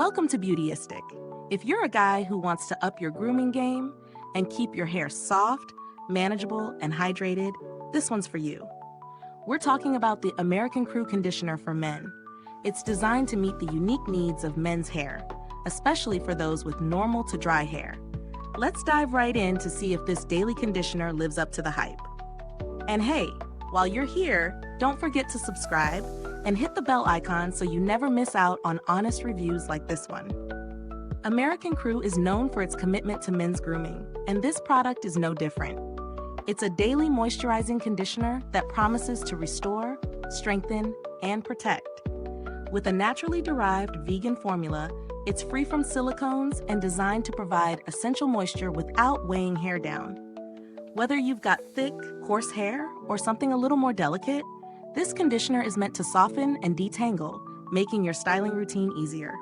Welcome to Beautyistic. If you're a guy who wants to up your grooming game and keep your hair soft, manageable, and hydrated, this one's for you. We're talking about the American Crew Conditioner for Men. It's designed to meet the unique needs of men's hair, especially for those with normal to dry hair. Let's dive right in to see if this daily conditioner lives up to the hype. And hey, while you're here, don't forget to subscribe and hit the bell icon so you never miss out on honest reviews like this one. American Crew is known for its commitment to men's grooming, and this product is no different. It's a daily moisturizing conditioner that promises to restore, strengthen, and protect. With a naturally derived vegan formula, it's free from silicones and designed to provide essential moisture without weighing hair down. Whether you've got thick, coarse hair or something a little more delicate, this conditioner is meant to soften and detangle, making your styling routine easier.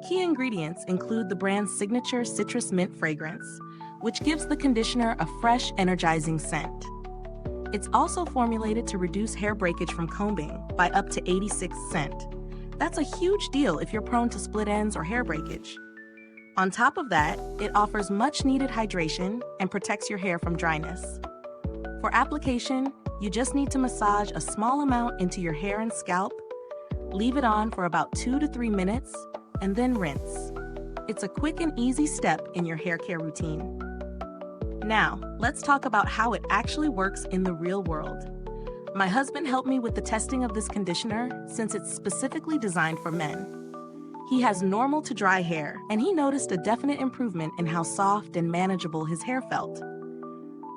Key ingredients include the brand's signature citrus mint fragrance, which gives the conditioner a fresh, energizing scent. It's also formulated to reduce hair breakage from combing by up to 86%. That's a huge deal if you're prone to split ends or hair breakage. On top of that, it offers much-needed hydration and protects your hair from dryness. For application, you just need to massage a small amount into your hair and scalp, leave it on for about 2 to 3 minutes, and then rinse. It's a quick and easy step in your hair care routine. Now, let's talk about how it actually works in the real world. My husband helped me with the testing of this conditioner since it's specifically designed for men. He has normal to dry hair, and he noticed a definite improvement in how soft and manageable his hair felt.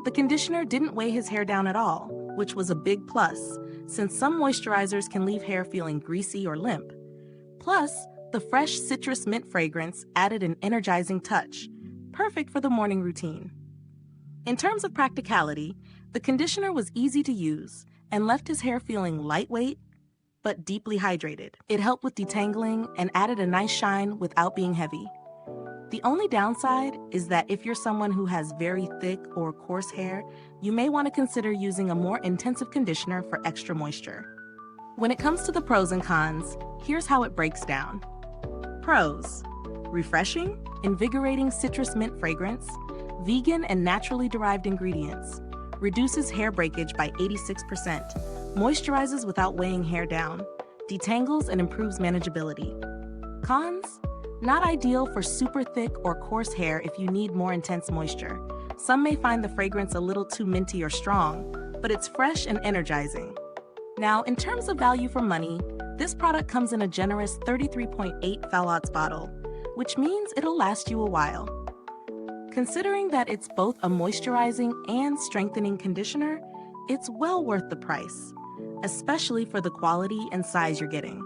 The conditioner didn't weigh his hair down at all, which was a big plus, since some moisturizers can leave hair feeling greasy or limp. Plus, the fresh citrus mint fragrance added an energizing touch, perfect for the morning routine. In terms of practicality, the conditioner was easy to use and left his hair feeling lightweight but deeply hydrated. It helped with detangling and added a nice shine without being heavy. The only downside is that if you're someone who has very thick or coarse hair, you may want to consider using a more intensive conditioner for extra moisture. When it comes to the pros and cons, here's how it breaks down. Pros: refreshing, invigorating citrus mint fragrance, vegan and naturally derived ingredients, reduces hair breakage by 86%, moisturizes without weighing hair down, detangles and improves manageability. Cons: not ideal for super thick or coarse hair if you need more intense moisture. Some may find the fragrance a little too minty or strong, but it's fresh and energizing. Now, in terms of value for money, this product comes in a generous 33.8 phthalates bottle, which means it'll last you a while. Considering that it's both a moisturizing and strengthening conditioner, it's well worth the price, especially for the quality and size you're getting.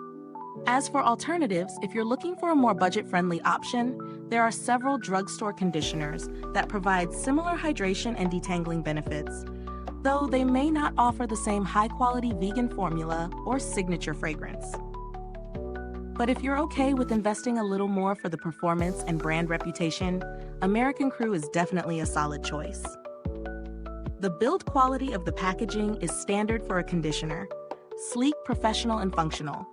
As for alternatives, if you're looking for a more budget-friendly option, there are several drugstore conditioners that provide similar hydration and detangling benefits, though they may not offer the same high-quality vegan formula or signature fragrance. But if you're okay with investing a little more for the performance and brand reputation, American Crew is definitely a solid choice. The build quality of the packaging is standard for a conditioner: sleek, professional, and functional.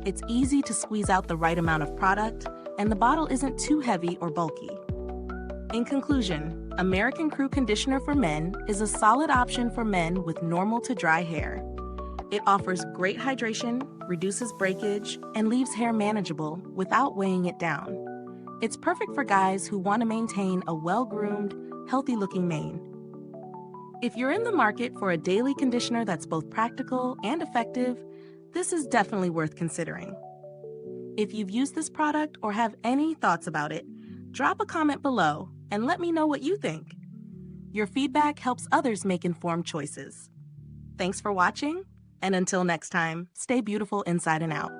It's easy to squeeze out the right amount of product, and the bottle isn't too heavy or bulky. In conclusion, American Crew Conditioner for Men is a solid option for men with normal to dry hair. It offers great hydration, reduces breakage, and leaves hair manageable without weighing it down. It's perfect for guys who want to maintain a well-groomed, healthy-looking mane. If you're in the market for a daily conditioner that's both practical and effective, this is definitely worth considering. If you've used this product or have any thoughts about it, drop a comment below and let me know what you think. Your feedback helps others make informed choices. Thanks for watching, and until next time, stay beautiful inside and out.